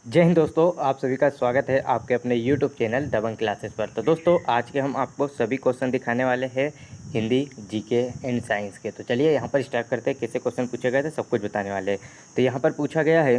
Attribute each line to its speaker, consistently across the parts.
Speaker 1: जय हिंद दोस्तों, आप सभी का स्वागत है आपके अपने YouTube चैनल दबंग क्लासेस पर। तो दोस्तों आज के हम आपको सभी क्वेश्चन दिखाने वाले हैं हिंदी, जीके एंड साइंस के। तो चलिए यहाँ पर स्टार्ट करते हैं। कैसे क्वेश्चन पूछे गए थे सब कुछ बताने वाले हैं। तो यहाँ पर पूछा गया है,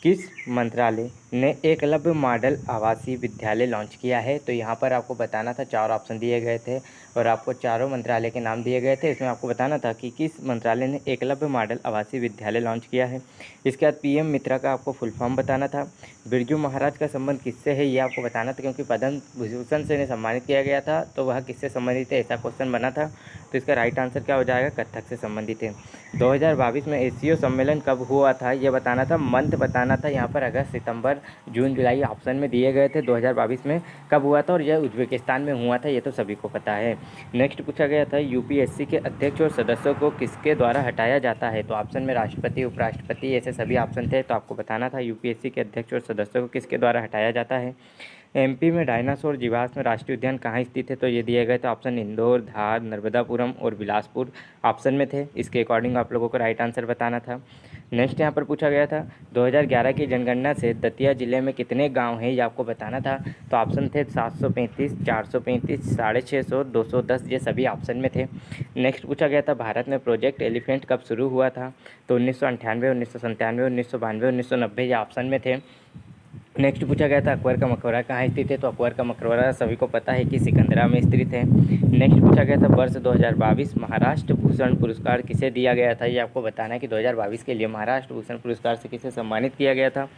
Speaker 1: किस मंत्रालय ने एकलव्य मॉडल आवासीय विद्यालय लॉन्च किया है। तो यहाँ पर आपको बताना था, चार ऑप्शन दिए गए थे और आपको चारों मंत्रालय के नाम दिए गए थे। इसमें आपको बताना था कि किस मंत्रालय ने एकलव्य मॉडल आवासीय विद्यालय लॉन्च किया है। इसके बाद पीएम मित्रा का आपको फुल फॉर्म बताना था। बिरजू महाराज का संबंध किससे है ये आपको बताना था, क्योंकि पद्म विभूषण से इन्हें सम्मानित किया गया था, तो वह किससे संबंधित है, ऐसा क्वेश्चन बना था। तो इसका राइट आंसर क्या हो जाएगा, कथक से संबंधित है। 2022 में एशियो सम्मेलन कब हुआ था ये बताना था, मंथ बताना था। यहाँ पर अगस्त, सितंबर, जून, जुलाई ऑप्शन में दिए गए थे। 2022 में कब हुआ था और यह उज्बेकिस्तान में हुआ था, ये तो सभी को पता है। नेक्स्ट पूछा गया था, यूपीएससी के अध्यक्ष और सदस्यों को किसके द्वारा हटाया जाता है। तो ऑप्शन में राष्ट्रपति, उपराष्ट्रपति, ऐसे सभी ऑप्शन थे। तो आपको बताना था यूपीएससी के अध्यक्ष और सदस्यों को किसके द्वारा हटाया जाता है। एमपी में डायनासोर जीवाश्म राष्ट्रीय उद्यान कहाँ स्थित है। तो ये दिए गए थे ऑप्शन इंदौर, धार, नर्मदापुरम और बिलासपुर ऑप्शन में थे। इसके अकॉर्डिंग आप लोगों को राइट आंसर बताना था। नेक्स्ट यहाँ पर पूछा गया था, 2011 की जनगणना से दतिया जिले में कितने गांव हैं ये आपको बताना था। तो ऑप्शन थे 735, 435, 650, 210, ये सभी ऑप्शन में थे। नेक्स्ट पूछा गया था, भारत में प्रोजेक्ट एलिफेंट कब शुरू हुआ था। तो 1998, 1997, 1992, 1990, ये ऑप्शन में थे। नेक्स्ट पूछा गया था, अकबर का मकबरा कहाँ स्थित है। तो अकबर का मकबरा सभी को पता है कि सिकंदरा में स्थित है। नेक्स्ट पूछा गया था, वर्ष 2022 महाराष्ट्र भूषण पुरस्कार किसे दिया गया था। ये आपको बताना है कि 2022 के लिए महाराष्ट्र भूषण पुरस्कार से किसे सम्मानित किया गया था।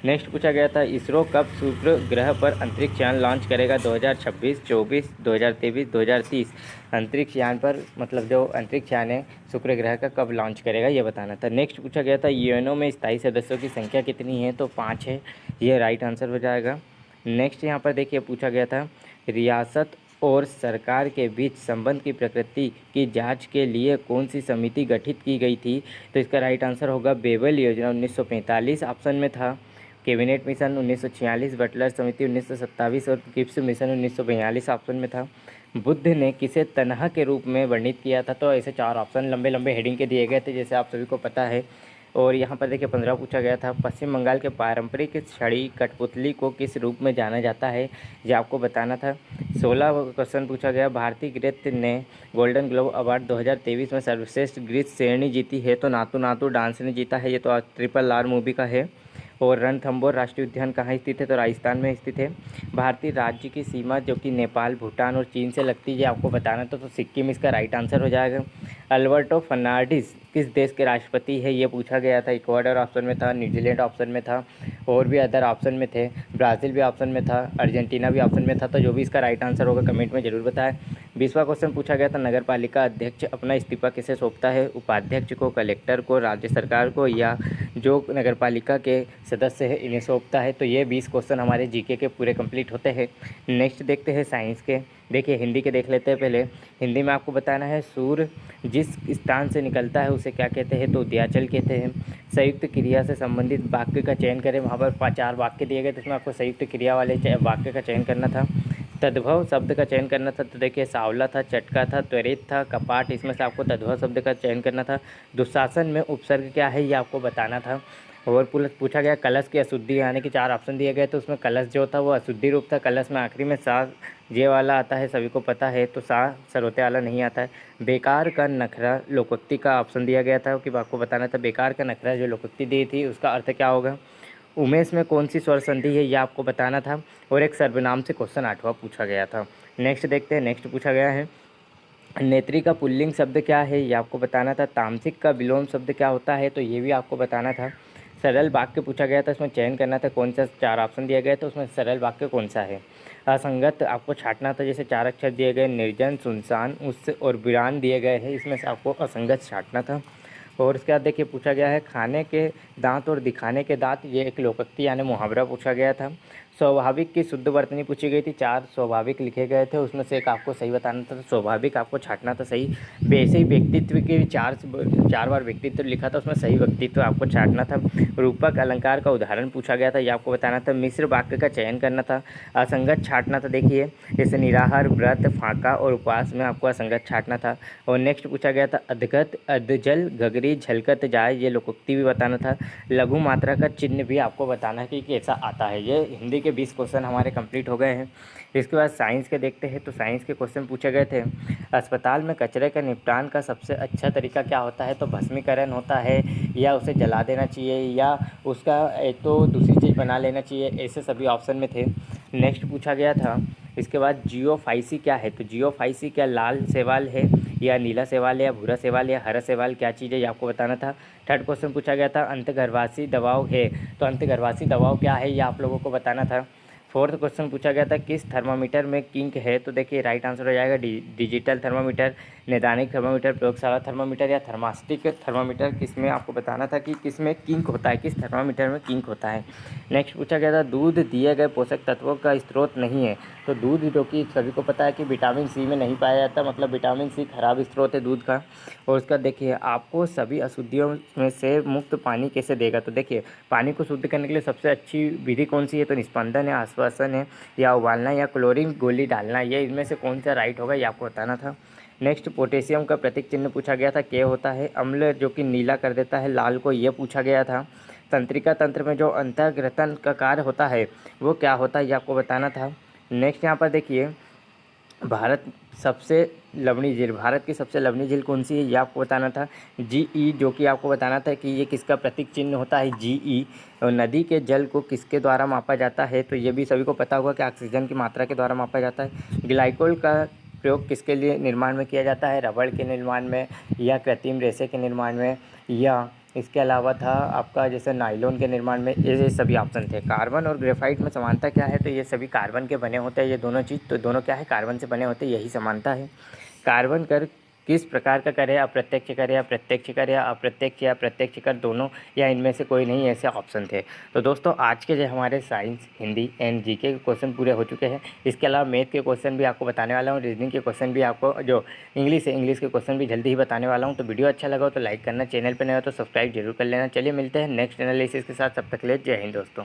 Speaker 1: नेक्स्ट पूछा गया था, इसरो कब शुक्र ग्रह पर अंतरिक्ष यान लॉन्च करेगा। 2026, 24, 2023, 2030 अंतरिक्ष यान पर, मतलब जो अंतरिक्ष यान है शुक्र ग्रह का, कब लॉन्च करेगा ये बताना था। नेक्स्ट पूछा गया था, यूएनओ में स्थायी सदस्यों की संख्या कितनी है। तो 5 है, ये राइट आंसर हो जाएगा। नेक्स्ट यहाँ पर देखिए पूछा गया था, रियासत और सरकार के बीच संबंध की प्रकृति की जांच के लिए कौन सी समिति गठित की गई थी। तो इसका राइट आंसर होगा बेबल योजना 1945 ऑप्शन में था। कैबिनेट मिशन 1946, बटलर समिति 1927 और गिब्स मिशन 1942 ऑप्शन में था। बुद्ध ने किसे तन्हा के रूप में वर्णित किया था। तो ऐसे चार ऑप्शन लंबे लंबे हेडिंग के दिए गए थे, जैसे आप सभी को पता है। और यहाँ पर देखिए 15 पूछा गया था, पश्चिम बंगाल के पारंपरिक छड़ी कठपुतली को किस रूप में जाना जाता है, ये आपको बताना था। 16 क्वेश्चन पूछा गया, भारतीय नृत्य ने गोल्डन ग्लोब अवार्ड 2023 में सर्वश्रेष्ठ नृत्य श्रेणी जीती है। तो नातू नातू डांस ने जीता है, ये तो ट्रिपल आर मूवी का है। और रणथंबोर राष्ट्रीय उद्यान कहाँ स्थित है। तो राजस्थान में स्थित है। भारतीय राज्य की सीमा जो कि नेपाल, भूटान और चीन से लगती है, आपको बताना था। तो सिक्किम इसका राइट आंसर हो जाएगा। अल्बर्टो फर्नांडिस किस देश के राष्ट्रपति है ये पूछा गया था। इक्वाडोर ऑप्शन में था, न्यूजीलैंड ऑप्शन में था और भी अदर ऑप्शन में थे। ब्राज़ील भी ऑप्शन में था, अर्जेंटीना भी ऑप्शन में था। तो जो भी इसका राइट आंसर होगा कमेंट में ज़रूर बताएं। 20वां क्वेश्चन पूछा गया था, नगर पालिका अध्यक्ष अपना इस्तीफा किसे सौंपता है। उपाध्यक्ष को, कलेक्टर को, राज्य सरकार को, या जो नगर पालिका के सदस्य है इन्हें सौंपता है। तो ये 20 क्वेश्चन हमारे जीके के पूरे कंप्लीट होते हैं। नेक्स्ट देखते हैं साइंस के। देखिए हिंदी के देख लेते हैं पहले। हिंदी में आपको बताना है, सूर्य जिस स्थान से निकलता है उसे क्या कहते हैं। तो उदयाचल कहते हैं। संयुक्त क्रिया से संबंधित वाक्य का चयन करें। वहाँ पर 4 वाक्य दिए गए, तो उसमें आपको संयुक्त क्रिया वाले वाक्य का चयन करना था। तद्भव शब्द का चयन करना था। तो देखिए सांवला था, चटका था, त्वरित था, कपाट, इसमें से आपको तद्भव शब्द का चयन करना था। दुशासन में उपसर्ग क्या है ये आपको बताना था। और पूछा गया, कलश की अशुद्धि, यानी कि 4 ऑप्शन दिए गए, तो उसमें कलश जो था वो अशुद्धि रूप था। कलश में आखिरी में सा जे वाला आता है, सभी को पता है। तो सा सरोते वाला नहीं आता है। बेकार का नखरा लोकोक्ति का ऑप्शन दिया गया था कि आपको बताना था, बेकार का नखरा जो लोकोक्ति दी थी उसका अर्थ क्या होगा। उमेश में कौन सी स्वर संधि है ये आपको बताना था। और एक सर्वनाम से क्वेश्चन 8वां पूछा गया था। नेक्स्ट देखते हैं। नेक्स्ट पूछा गया है, नेत्री का पुल्लिंग शब्द क्या है ये आपको बताना था। तामसिक का विलोम शब्द क्या होता है, तो ये भी आपको बताना था। सरल वाक्य पूछा गया था, उसमें चयन करना था कौन सा। 4 ऑप्शन दिए गए, तो उसमें सरल वाक्य कौन सा है। असंगत आपको छांटना था, जैसे 4 अक्षर दिए गए, निर्जन, सुनसान, उस और वीरान दिए गए हैं, इसमें से आपको असंगत छांटना था। और उसके बाद देखिए पूछा गया है, खाने के दांत और दिखाने के दांत, ये एक लोकोक्ति यानी मुहावरा पूछा गया था। स्वाभाविक की शुद्ध वर्तनी पूछी गई थी, 4 स्वाभाविक लिखे गए थे, उसमें से एक आपको सही बताना था, तो स्वाभाविक आपको छांटना था सही। वैसे ही व्यक्तित्व के 4 बार व्यक्तित्व लिखा था, उसमें सही व्यक्तित्व आपको छांटना था। रूपक अलंकार का उदाहरण पूछा गया था, ये आपको बताना था। मिश्र वाक्य का चयन करना था। असंगत छांटना था, देखिए जैसे निराहार, व्रत, फाका और उपवास में आपको असंगत छांटना था। और नेक्स्ट पूछा गया था अधगत, अधजल, घगरी, झलकत जाए, ये लोकोक्ति भी बताना था। लघु मात्रा का चिन्ह भी आपको बताना है कि कैसा आता है। ये हिंदी के 20 क्वेश्चन हमारे कंप्लीट हो गए हैं। इसके बाद साइंस के देखते हैं, तो साइंस के क्वेश्चन पूछे गए थे। अस्पताल में कचरे का निपटान का सबसे अच्छा तरीका क्या होता है, तो भस्मीकरण होता है, या उसे जला देना चाहिए, या उसका एक तो दूसरी चीज़ बना लेना चाहिए, ऐसे सभी ऑप्शन में थे। नेक्स्ट पूछा गया था इसके बाद जियोफाइसी क्या है, तो जियोफाइसी क्या लाल शैवाल है, या नीला शैवाल है, या भूरा शैवाल, या हरा शैवाल, क्या चीज़ है, ये आपको बताना था। थर्ड क्वेश्चन पूछा गया था अंतर्गर्भाशी दबाव है, तो अंतर्गर्भाशी दबाव क्या है, ये आप लोगों को बताना था। फोर्थ क्वेश्चन पूछा गया था किस थर्मामीटर में किंक है, तो देखिए राइट आंसर हो जाएगा डिजिटल थर्मामीटर, नैदानिक थर्मामीटर, प्रयोगशाला थर्मामीटर, या थर्मास्टिक थर्मामीटर, किसमें आपको बताना था कि किसमें किंक होता है, किस थर्मामीटर में किंक होता है। नेक्स्ट पूछा गया था दूध दिए गए पोषक तत्वों का स्रोत नहीं है, तो दूध जो कि सभी को पता है कि विटामिन सी में नहीं पाया जाता, मतलब विटामिन सी खराब स्रोत है दूध का। और उसका देखिए आपको सभी अशुद्धियों में से मुक्त पानी कैसे देगा, तो देखिए पानी को शुद्ध करने के लिए सबसे अच्छी विधि कौन सी है, तो निस्पंदन है, आश्वासन है, या उबालना, या क्लोरीन गोली डालना, ये इनमें से कौन सा राइट होगा, ये आपको बताना था। नेक्स्ट पोटेशियम का प्रतीक चिन्ह पूछा गया था, के होता है अम्ल जो कि नीला कर देता है लाल को, ये पूछा गया था। तंत्रिका तंत्र में जो अंतर्ग्रथन का कार्य होता है वो क्या होता है, ये आपको बताना था। नेक्स्ट यहाँ पर देखिए भारत की सबसे लवणीय झील कौन सी है, ये आपको बताना था। जीई जो कि आपको बताना था कि ये किसका प्रतीक चिन्ह होता है, जीई। और नदी के जल को किसके द्वारा मापा जाता है, तो ये भी सभी को पता होगा कि ऑक्सीजन की मात्रा के द्वारा मापा जाता है। ग्लाइकोल का प्रयोग किसके लिए निर्माण में किया जाता है, रबड़ के निर्माण में, या कृत्रिम रेशे के निर्माण में, या इसके अलावा था आपका जैसे नायलॉन के निर्माण में, ये सभी ऑप्शन थे। कार्बन और ग्रेफाइट में समानता क्या है, तो ये सभी कार्बन के बने होते हैं, ये दोनों चीज़, तो दोनों क्या है कार्बन से बने होते हैं, यही समानता है। कार्बन कर किस प्रकार का कर है, अप्रत्यक्ष कर, या प्रत्यक्ष कर, या अप्रत्यक्ष या प्रत्यक्ष कर दोनों, या इनमें से कोई नहीं, ऐसे ऑप्शन थे। तो दोस्तों आज के जो हमारे साइंस, हिंदी एंड जीके के क्वेश्चन पूरे हो चुके हैं। इसके अलावा मैथ के क्वेश्चन भी आपको बताने वाला हूँ, रीजनिंग के क्वेश्चन भी आपको, जो इंग्लिश है इंग्लिश के क्वेश्चन भी जल्दी ही बताने वाला हूँ। तो वीडियो अच्छा लगा हो तो लाइक करना, चैनल पर नया हो तो सब्सक्राइब जरूर कर लेना। चलिए मिलते हैं नेक्स्ट एनालिसिस के साथ, तब तक के लिए जय हिंद दोस्तों।